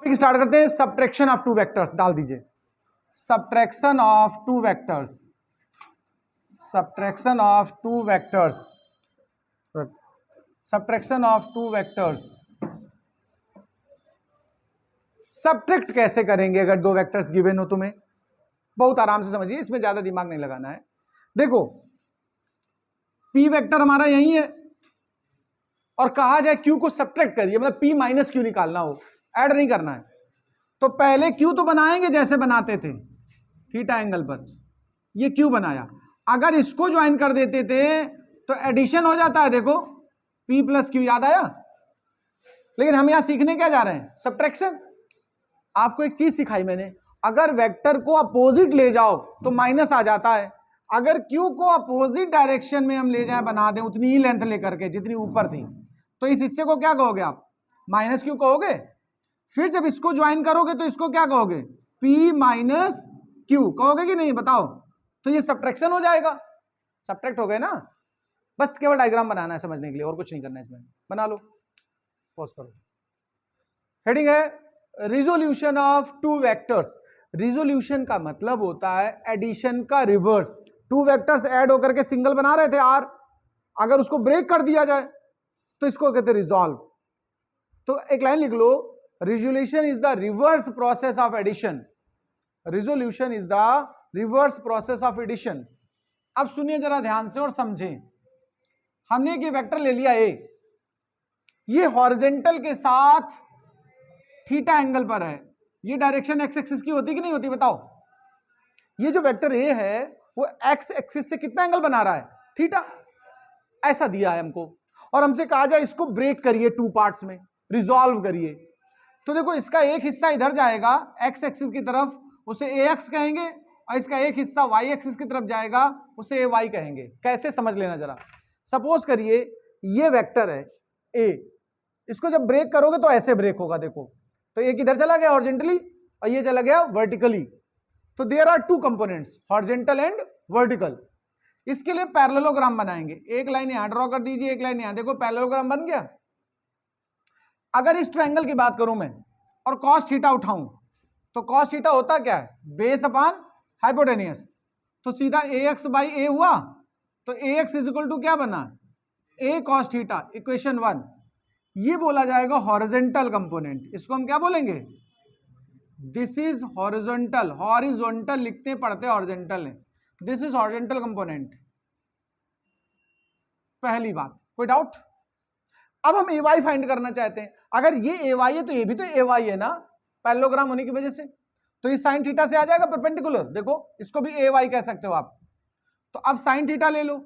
Topic start करते हैं। Subtraction of two vectors डाल दीजिए। Subtraction of two vectors, subtraction of two vectors, subtraction of two vectors. Subtract कैसे करेंगे अगर दो वेक्टर्स गिवन हो? तुम्हें बहुत आराम से समझिए, इसमें ज्यादा दिमाग नहीं लगाना है। देखो पी वेक्टर हमारा यही है और कहा जाए क्यू को सब्ट्रैक्ट करिए, मतलब पी माइनस क्यू निकालना हो, ऐड नहीं करना है। तो पहले क्यू तो बनाएंगे जैसे बनाते थे थीटा एंगल पर, ये क्यू बनाया। अगर इसको ज्वाइन कर देते थे तो एडिशन हो जाता है। देखो पी प्लस क्यू, याद आया? लेकिन हम यहां सीखने क्या जा रहे हैं? सब्ट्रैक्शन। आपको एक चीज सिखाई मैंने, अगर वेक्टर को अपोजिट ले जाओ तो माइनस आ जाता है। अगर क्यू को अपोजिट डायरेक्शन में हम ले जाए, बना दें उतनी ही लेंथ लेकर के जितनी ऊपर थी, तो इस हिस्से को क्या कहोगे आप? माइनस क्यू कहोगे। फिर जब इसको ज्वाइन करोगे तो इसको क्या कहोगे? P माइनस क्यू कहोगे कि नहीं? बताओ। तो ये सब्ट्रैक्शन हो जाएगा। सब्ट्रैक्ट हो गए ना? बस केवल डायग्राम बनाना है समझने के लिए, और कुछ नहीं करना है इसमें। बना लो, पॉज करो। हेडिंग है resolution of two vectors. Resolution का मतलब होता है एडिशन का रिवर्स। टू वेक्टर्स ऐड होकर के सिंगल बना रहे थे आर, अगर उसको ब्रेक कर दिया जाए तो इसको कहते हैं रिजॉल्व। तो एक लाइन लिख लो, resolution is the reverse process of addition. Resolution is the reverse process of addition. अब सुनिए जरा ध्यान से और समझें। हमने ये वेक्टर ले लिया ए, ये हॉरिजॉन्टल के साथ थीटा एंगल पर है। ये डायरेक्शन एक्स एक्सिस की होती कि नहीं होती? बताओ। ये जो वेक्टर ए है वो एक्स एक्सिस से कितना एंगल बना रहा है? थीटा। ऐसा दिया है हमको और हमसे कहा जाए इसको ब्रेक करिए टू पार्ट्स में, रिजॉल्व करिए। तो देखो इसका एक हिस्सा इधर जाएगा एक्स एक्सिस की तरफ, उसे ए एक्स कहेंगे, और इसका एक हिस्सा वाई एक्सिस की तरफ जाएगा, उसे ए वाई कहेंगे। कैसे समझ लेना जरा। सपोज करिए ये वेक्टर है ए, इसको जब ब्रेक करोगे तो ऐसे ब्रेक होगा। देखो तो एक इधर चला गया हॉरिजॉन्टली और ये चला गया वर्टिकली। तो there are two components, horizontal and vertical. इसके लिए पैरेललोग्राम बनाएंगे। एक लाइन यहां ड्रॉ कर दीजिए, एक लाइन यहां। देखो पैरेललोग्राम बन गया। अगर इस ट्रायंगल की बात करूं मैं और कॉस थीटा उठाऊं तो कॉस थीटा होता क्या है? Base upon hypotenuse. तो सीधा ए एक्स बाई ए हुआ। तो ए एक्स इज इक्वल टू क्या बना? ए कॉस थीटा, इक्वेशन 1। ये बोला जाएगा हॉरिजॉन्टल कंपोनेंट। इसको हम क्या बोलेंगे? This is horizontal. हॉरिजॉन्टल लिखते पढ़ते हॉरिजॉन्टल है। This is horizontal component. पहली बात, कोई डाउट? अब हम ए वाई फाइंड करना चाहते हैं। अगर ये ए वाई है तो ये भी तो ए वाई है ना, पैरेललोग्राम होने की वजह से। तो ये साइन थीटा से आ जाएगा परपेंडिकुलर। देखो इसको भी ए वाई कह सकते हो आप। तो अब साइन थीटा ले लो।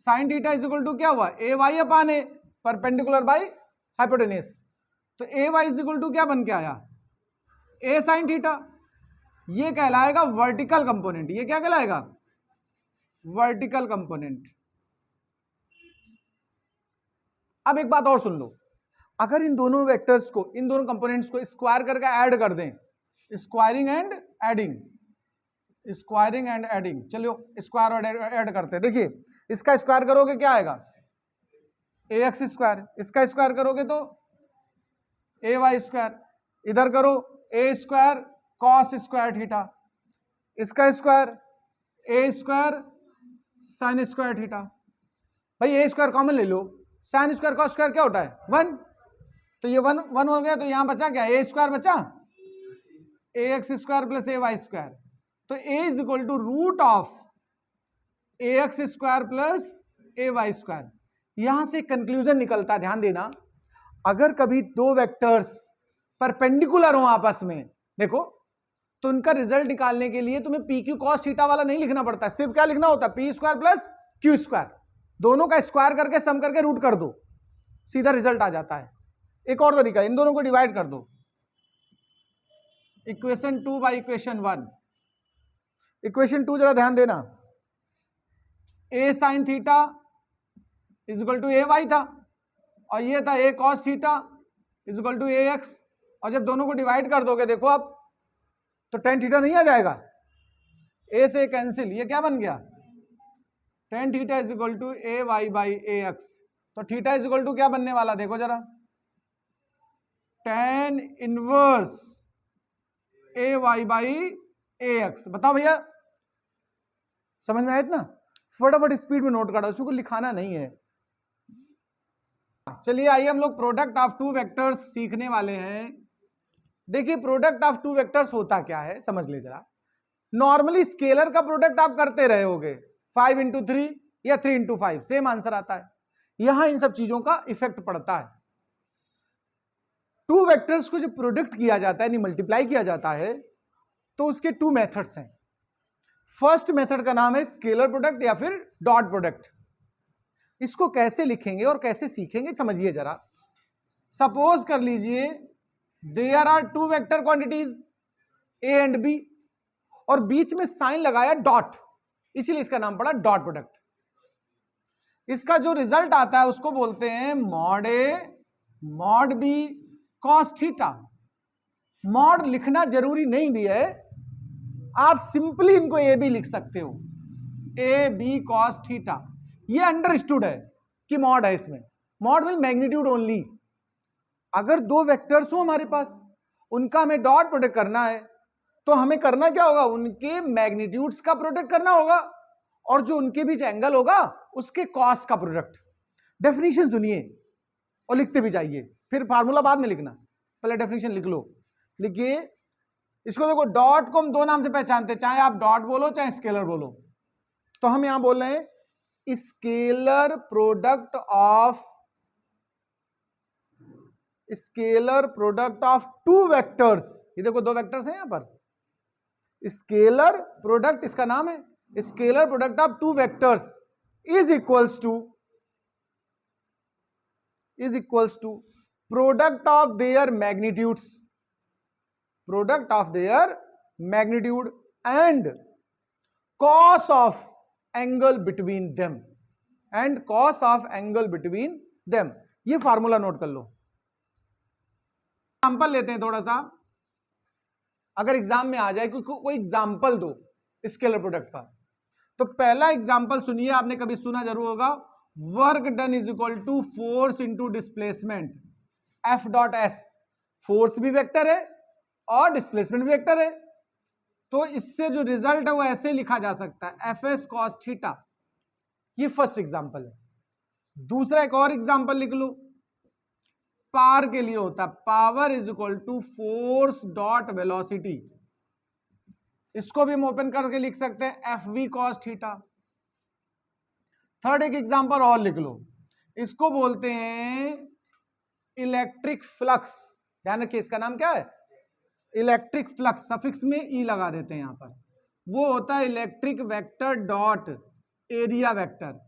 Sine theta is equal to क्या हुआ? A Y upon A, perpendicular by hypotenuse. तो A Y is equal to क्या बन के आया? A sine theta. ये कहलाएगा वर्टिकल कंपोनेंट। ये क्या कहलाएगा? Vertical component. अब एक बात और सुन लो, अगर इन दोनों वेक्टर्स को, इन दोनों कंपोनेंट्स को स्क्वायर करके ऐड कर दें, squaring and adding, squaring and adding. चलो स्क्वायर और ऐड करते हैं। देखिए इसका स्क्वायर करोगे क्या आएगा? ए एक्स स्क्वायर। इसका स्क्वायर करोगे तो ए वाई स्क्वायर। इधर करो ए स्क्वायर कॉस स्क्वायर थीटा। इसका स्क्वायर ए स्क्वायर साइन स्क्वायर थीटा। भाई ए स्क्वायर कॉमन ले लो, साइन स्क्वायर कॉस स्क्वायर क्या होता है? 1। तो ये 1 1 हो गया। तो यहां बचा क्या? ए स्क्वायर बचा, A X square plus A Y square. तो A is equal to root of A X square plus A Y square. यहां से कंक्लूजन निकलता है, ध्यान देना। अगर कभी दो वेक्टर्स परपेंडिकुलर हो आपस में, देखो, तो उनका रिजल्ट निकालने के लिए तुम्हें पी क्यू कॉस थीटा वाला नहीं लिखना पड़ता। सिर्फ क्या लिखना होता है? P square plus Q square. दोनों का स्क्वायर करके सम करके रूट कर दो, सीधा रिजल्ट आ जाता है। एक और तरीका, इन दोनों को डिवाइड कर दो, इक्वेशन 2 बाई इक्वेशन 1। इक्वेशन 2 जरा ध्यान देना, A sine theta is equal to A Y था, और ये था A cos theta is equal to A X. और जब दोनों को डिवाइड कर दोगे, देखो अब, तो टेन थीटा नहीं आ जाएगा? ए से कैंसिल, ये क्या बन गया? Tan theta is equal to A Y by A X. तो थीटा इज इक्वल टू क्या बनने वाला? देखो जरा, tan inverse A Y by A X. बताओ भैया, समझ में आया इतना? फटाफट स्पीड में नोट करो, उसमें कुछ लिखाना नहीं है। चलिए आइए हम लोग प्रोडक्ट ऑफ टू वेक्टर्स सीखने वाले हैं। देखिए प्रोडक्ट ऑफ टू वेक्टर्स होता क्या है समझ ले जरा। नॉर्मली स्केलर का प्रोडक्ट आप करते रहे होगे, 5 इंटू 3 या 3 इंटू 5 सेम आंसर आता है। यहां इन सब चीजों का इफेक्ट पड़ता है। टू वेक्टर्स को जब प्रोडक्ट किया जाता है, यानी मल्टीप्लाई किया जाता है, तो उसके टू मेथड्स हैं। फर्स्ट मेथड का नाम है स्केलर प्रोडक्ट या फिर डॉट प्रोडक्ट। इसको कैसे लिखेंगे और कैसे सीखेंगे समझिए जरा। सपोज कर लीजिए there are two vector quantities A and B, और बीच में साइन लगाया डॉट, इसीलिए इसका नाम पड़ा डॉट प्रोडक्ट। इसका जो रिजल्ट आता है उसको बोलते हैं mod A mod B cos theta. Mod लिखना जरूरी नहीं भी है, आप सिंपली इनको ए बी लिख सकते हो, ए बी कॉस थीटा। ये अंडरस्टूड है कि मॉड है, इसमें मॉड विल मैग्नीट्यूड ओनली। अगर दो वेक्टर्स हो हमारे पास, उनका हमें डॉट प्रोडक्ट करना है, तो हमें करना क्या होगा, उनके मैग्नीट्यूड्स का प्रोडक्ट करना होगा, और जो उनके बीच एंगल होगा उसके कॉस का प्रोडक्ट। डेफिनेशन सुनिए और लिखते भी जाइए, फिर फार्मूला बाद में लिखना, पहले डेफिनेशन लिख लो। लिखिए इसको, देखो डॉट को हम दो नाम से पहचानते हैं, चाहे आप डॉट बोलो चाहे स्केलर बोलो। तो हम यहां बोल रहे हैं scalar product of two vectors. ये देखो दो वेक्टर्स हैं यहां पर, स्केलर प्रोडक्ट इसका नाम है, scalar product of two vectors is equals to product of their magnitude and cos of angle between them. ये फार्मूला नोट कर लो। एग्जांपल लेते हैं थोड़ा सा, अगर एग्जाम में आ जाए कोई एग्जांपल दो स्केलर प्रोडक्ट का। तो पहला एग्जांपल सुनिए, आपने कभी सुना जरूर होगा, work done is equal to force into displacement F dot S. Force भी वेक्टर है और डिस्प्लेसमेंट भी वेक्टर है, तो इससे जो रिजल्ट है वो ऐसे लिखा जा सकता है एफ एस कॉस थीटा। ये फर्स्ट एग्जांपल है। दूसरा एक और एग्जांपल लिख लो, पावर के लिए होता है power is equal to force dot velocity. इसको भी हम ओपन करके लिख सकते हैं F V cos theta. Third एक एग्जांपल और लिख लो, इसको बोलते हैं इलेक्ट्रिक फ्लक्स। ध्यान रखिए इसका नाम क्या है, इलेक्ट्रिक फ्लक्स। सफिक्स में ई लगा देते हैं यहां पर। वो होता है electric vector dot area vector,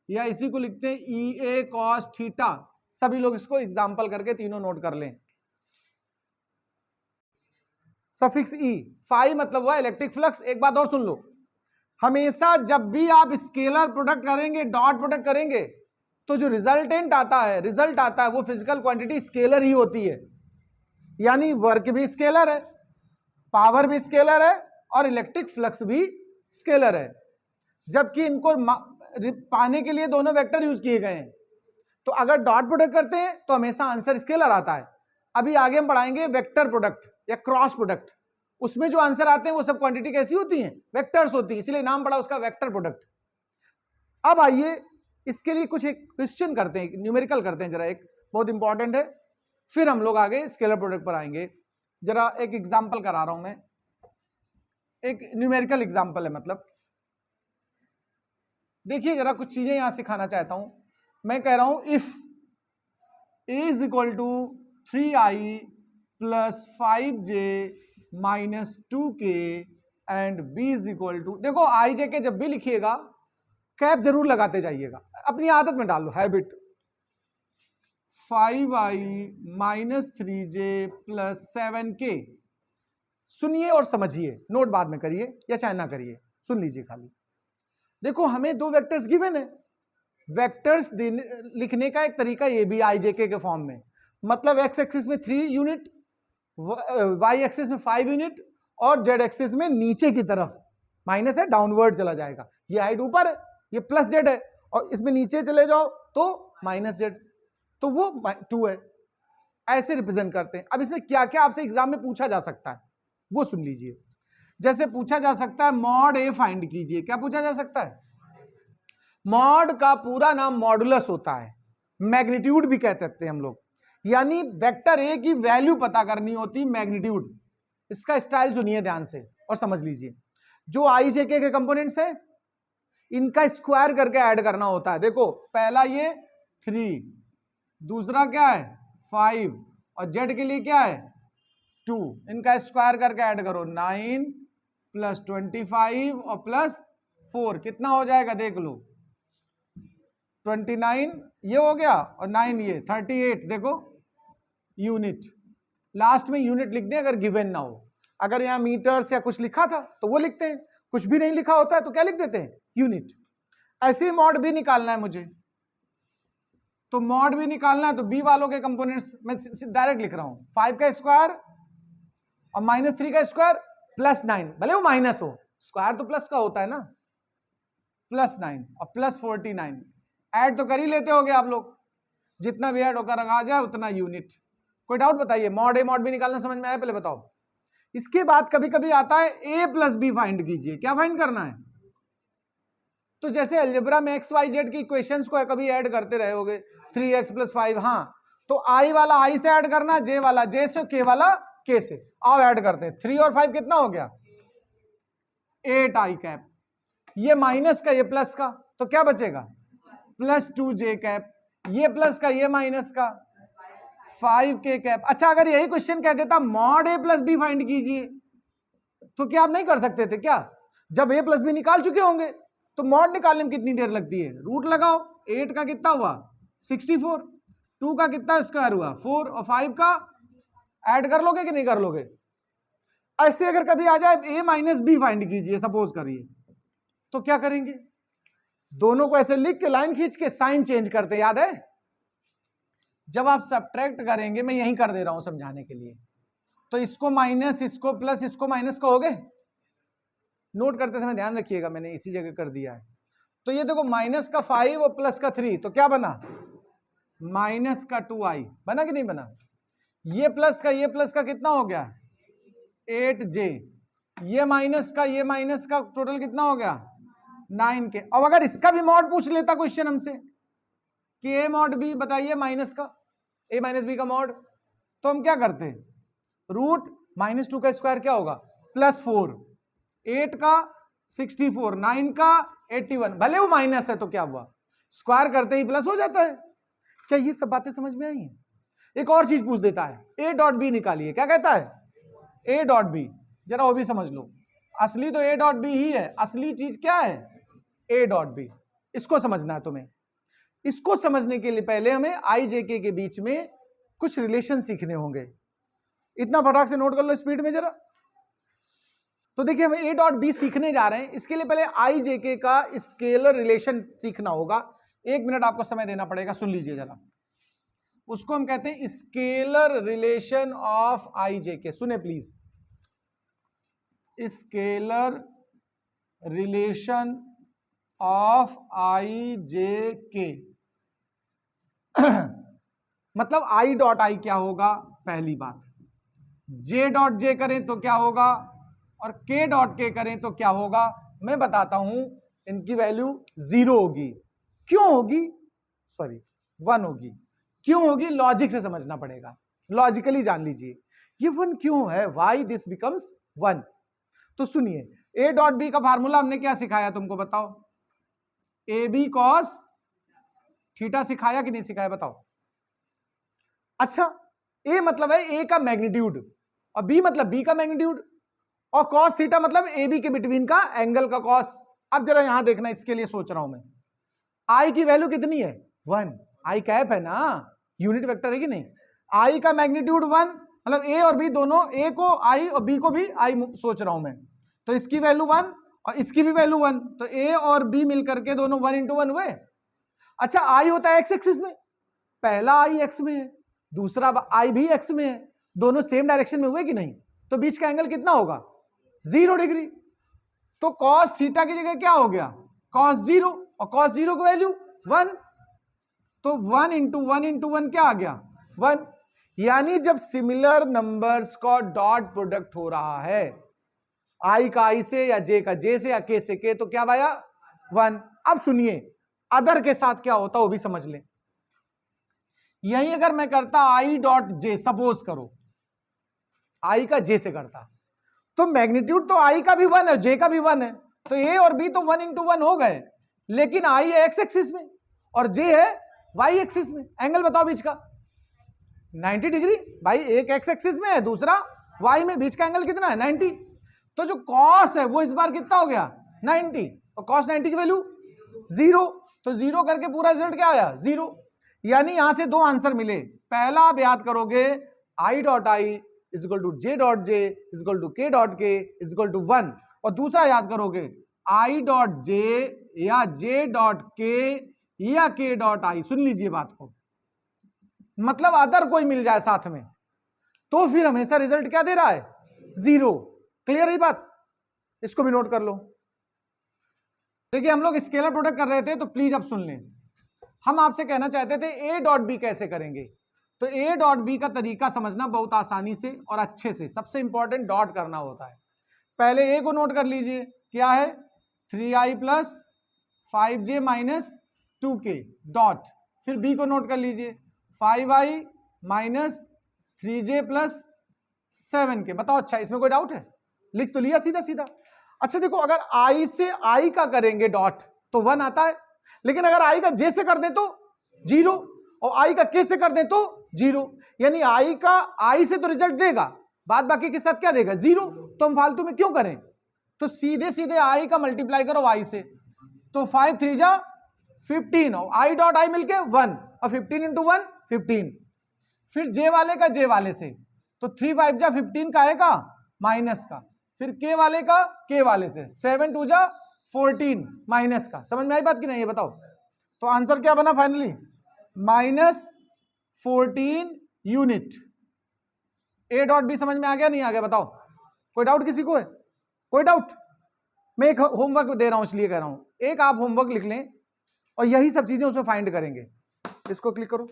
या इसी को लिखते हैं ई ए कॉस थीटा। सभी लोग इसको एग्जांपल करके तीनों नोट कर लें। सफिक्स ई, फाई मतलब हुआ इलेक्ट्रिक फ्लक्स। एक बात और सुन लो, हमेशा जब भी आप स्केलर प्रोडक्ट करेंगे, डॉट प्रोडक्ट करेंगे, तो जो रिजल्ट आता है वो फिजिकल क्वांटिटी स्केलर ही होती है। यानी वर्क भी स्केलर है, पावर भी स्केलर है, और इलेक्ट्रिक फ्लक्स भी स्केलर है। जबकि इनको पाने के लिए दोनों वेक्टर यूज किए गए हैं। तो अगर डॉट प्रोडक्ट करते हैं तो हमेशा आंसर स्केलर आता है। अभी आगे हम पढ़ाएंगे वेक्टर प्रोडक्ट या क्रॉस प्रोडक्ट, उसमें जो आंसर आते हैं वो सब क्वांटिटी कैसी होती हैं, वेक्टर्स होती है, इसलिए नाम पड़ा उसका वेक्टर प्रोडक्ट। अब आइए इसके लिए कुछ एक क्वेश्चन करते हैं, न्यूमेरिकल करते हैं जरा, एक बहुत इंपॉर्टेंट है, फिर हम लोग आगे स्केलर प्रोडक्ट पर आएंगे। जरा एक एग्जाम्पल करा रहा हूं मैं, एक न्यूमेरिकल एग्जाम्पल है, मतलब देखिए जरा कुछ चीजें यहां सिखाना चाहता हूं। मैं कह रहा हूं if A is equal to 3i plus 5j minus 2k and b is equal to, देखो आई जे के जब भी लिखिएगा कैप जरूर लगाते जाइएगा, अपनी आदत में डाल लो, habit. 5i minus 3j plus 7k। सुनिए और समझिए, नोट बाद में करिए या चाहे ना करिए, सुन लीजिए खाली। देखो हमें दो वेक्टर्स गिवन है, वेक्टर्स लिखने का एक तरीका ये भी आई जे के फॉर्म में, मतलब एक्स एक्सिस में 3 यूनिट, वाई एक्सिस में 5 यूनिट, और जेड एक्सिस में नीचे की तरफ माइनस है, डाउनवर्ड चला जाएगा। ये हाइट ऊपर है, ये प्लस जेड है, और इसमें नीचे चले जाओ तो माइनस जेड, तो वो 2 है। ऐसे रिप्रेजेंट करते हैं। अब इसमें क्या क्या आपसे एग्जाम में पूछा जा सकता है वो सुन लीजिए। जैसे पूछा जा सकता है मॉड ए फाइंड कीजिए। क्या पूछा जा सकता है? मॉड का पूरा नाम मॉडुलस होता है, मैग्नीट्यूड भी कहते हैं हम लोग, यानी वेक्टर ए की वैल्यू पता करनी होती मैग्नीट्यूड। इसका स्टाइल सुनिए ध्यान से और समझ लीजिए। जो आई जे के कंपोनेंट्स है इनका स्क्वायर करके ऐड करना होता है। देखो पहला ये 3, दूसरा क्या है 5 और जेड के लिए क्या है 2। इनका स्क्वायर करके ऐड करो 9 + 25 और +4 कितना हो जाएगा देख लो 29 ये हो गया और 9 ये 38। देखो यूनिट, लास्ट में यूनिट लिख दें अगर गिवन ना हो। अगर यहाँ मीटर्स या कुछ लिखा था तो वो लिखते हैं, कुछ भी नहीं लिखा होता है तो क्या लिख देते हैं यूनिट। ऐसे ही मॉड भी निकालना है मुझे, तो मॉड भी निकालना है तो बी वालों के कंपोनेंट्स मैं डायरेक्ट लिख रहा हूं 5 का स्क्वायर और -3 का स्क्वायर +9, भले वो माइनस हो स्क्वायर तो प्लस का होता है ना, +9 और +49। ऐड तो कर ही लेते होगे आप लोग, जितना भी ऐड होकर आ जाए उतना यूनिट। कोई डाउट बताइए? मॉड ए मॉड बी निकालना समझ में आया? पहले बताओ। इसके बाद कभी कभी आता है a + b फाइंड कीजिए। क्या फाइंड करना है? तो जैसे अलजेब्रा में एक्स वाई जेड की इक्वेशंस को कभी ऐड करते रहे होगे 3x + 5, हाँ तो i वाला i से ऐड करना, j वाला j से, k वाला k से। आओ ऐड करते हैं 3 और 5 कितना हो गया 8i कैप, ये माइनस का ये प्लस का, तो क्या बचेगा +2j कैप, ये प्लस का ये माइनस का 5k कैप। अच्छा अगर यही क्वेश्चन कह देता मॉड a + b फाइंड कीजिए तो क्या आप नहीं कर सकते थे क्या? जब a + b निकाल चुके होंगे तो मॉड निकालने में कितनी देर लगती है? रूट लगाओ, 8 का कितना हुआ 64, 2 का कितना स्क्वायर हुआ 4 और 5 का ऐड कर लोगे कि नहीं कर लोगे? ऐसे अगर कभी आ जाए a - b फाइंड कीजिए सपोज करिए, तो क्या करेंगे? दोनों को ऐसे लिख के लाइन खींच के साइन चेंज करते, याद है? जब आप सब्ट्रैक्ट करेंगे, मैं यही कर दे रहा हूं समझाने के लिए, तो इसको माइनस, इसको प्लस, इसको माइनस कहोगे। नोट करते समय ध्यान रखिएगा, मैंने इसी जगह कर दिया है। तो ये देखो माइनस का 5 और प्लस का 3, तो क्या बना माइनस का 2i, बना कि नहीं बना? ये प्लस का कितना हो गया 8j, ये माइनस का टोटल कितना हो गया 9k। अब अगर इसका भी मॉड पूछ लेता क्वेश्चन हमसे कि a मॉड b बताइए, माइनस का a - b का मॉड, तो हम क्या करते? रूट -2 का स्क्वायर क्या होगा +4, 8 का 64, 9 का 81, भले वो माइनस है तो क्या हुआ स्क्वायर करते ही प्लस हो जाता है। क्या ये सब बातें समझ में आई हैं? एक और चीज पूछ देता है a.b निकालिए। क्या कहता है a.b, जरा वो भी समझ लो। असली तो a.b ही है, असली चीज क्या है a.b। इसको समझना है तुम्हें। इसको समझने के लिए पहले हमें i j k के बीच में कुछ रिलेशन सीखने होंगे। इतना फटाक से नोट कर लो स्पीड में जरा। तो देखिए हम a.b सीखने जा रहे हैं, इसके लिए पहले i j k का स्केलर रिलेशन सीखना होगा। 1 मिनट आपको समय देना पड़ेगा, सुन लीजिए जरा। उसको हम कहते हैं scalar relation of i j k। सुने please, scalar relation of i j k मतलब i.i क्या होगा? पहली बात, j.j करें तो क्या होगा और k.k करें तो क्या होगा? मैं बताता हूं, इनकी वैल्यू 0 होगी। क्यों होगी? सॉरी 1 होगी। क्यों होगी? लॉजिक से समझना पड़ेगा, लॉजिकली जान लीजिए ये 1 क्यों है, वाई दिस बिकम्स 1। तो सुनिए, a.b का फार्मूला हमने क्या सिखाया तुमको बताओ? ab cos थीटा सिखाया कि नहीं सिखाया बताओ? अच्छा, a मतलब है a का मैग्नीट्यूड और b मतलब b का मैग्नीट्यूड, और cos थीटा मतलब ab के बिटवीन का एंगल का cos। अब जरा यहां देखना, इसके लिए सोच रहा हूं मैं, i की वैल्यू कितनी है 1, i कैप है ना, यूनिट वेक्टर है कि नहीं? i का मैग्नीट्यूड 1 मतलब a और b दोनों, a को i और b को भी i सोच रहा हूं मैं, तो इसकी वैल्यू 1 और इसकी भी वैल्यू 1, तो a और b मिलकर के दोनों 1 × 1 हुए। अच्छा i होता है x एक्सिस में, पहला i x में है, दूसरा i भी x में है, दोनों सेम डायरेक्शन में हुए कि नहीं? तो बीच का एंगल कितना होगा 0 डिग्री। तो cos थीटा की जगह क्या हो गया cos 0, और cos 0 की वैल्यू 1, तो 1 × 1 × 1 क्या आ गया 1। यानी जब सिमिलर नंबर्स का डॉट प्रोडक्ट हो रहा है, आई का आई से या जे का जे से या के से के, तो क्या आया 1। अब सुनिए अदर के साथ क्या होता है वो भी समझ लें। यही अगर मैं करता आई डॉट जे, सपोज करो आई का जे से करता, तो मैग्नीट्यूड तो आई का भी 1 है, जे का भी 1 है, तो ए और बी तो 1 into 1 हो गए, लेकिन आई है एक्स एक्सिस में और जे है वाई एक्सिस में। एंगल बताओ बीच का 90 डिग्री। भाई एक एक्स एक्सिस में है, दूसरा वाई में, बीच का एंगल कितना है 90। तो जो कॉस है वो इस बार कितना हो गया 90, और कॉस 90 की वैल्यू 0, तो 0 करके पूरा रिजल्ट क्या आया 0। यानी यहां से दो आंसर मिले। पहला आप याद करोगे I dot I is equal to J dot J is equal to K dot K is equal to 1, और दूसरा याद करोगे आई डॉट जे या जे डॉट के या के डॉट आई। सुन लीजिए बात को, मतलब अदर कोई मिल जाए साथ में तो फिर हमेशा रिजल्ट क्या दे रहा है 0। क्लियर है बात, इसको भी नोट कर लो। देखिए हम लोग स्केलर प्रोडक्ट कर रहे थे, तो प्लीज अब सुन लें। हम आपसे कहना चाहते थे ए डॉट बी कैसे करेंगे, तो ए डॉट बी का तरीका समझना बहुत आसानी से और अच्छे से। सबसे इंपॉर्टेंट डॉट करना होता है। पहले ए को नोट कर लीजिए, क्या है 3i plus 5j minus 2k dot. फिर बी को नोट कर लीजिए 5i minus 3j plus 7k। बताओ अच्छा इसमें कोई डाउट है? लिख तो लिया सीधा सीधा। अच्छा देखो, अगर i से i का करेंगे डॉट तो 1 आता है, लेकिन अगर i का j से कर दे तो 0, और i का k से कर दे तो 0। यानी i का i से तो रिजल्ट देगा, बाद बाकी के साथ क्या देगा 0। तो हम फालतू में क्यों करें, तो सीधे सीधे i का मल्टीप्लाई करो y से, तो 5 3 जा 15, और i डॉट i मिलके 1, और 15 इंटू 1 15। फिर j वाले का j वाले से, तो 3 5 जा 15 का आएगा माइनस का, फिर k वाले का k वाले से 7 2 जा 14 माइनस का। समझ में आई बात कि नहीं, ये बताओ। तो आंसर क्या बना finally -14 unit. A dot B समझ में आ गया नहीं आ गया बताओ? कोई डाउट किसी को है? कोई डाउट? मैं एक होमवर्क दे रहा हूं इसलिए कह रहा हूं, एक आप होमवर्क लिख लें और यही सब चीजें उसमें फाइंड करेंगे। इसको क्लिक करो।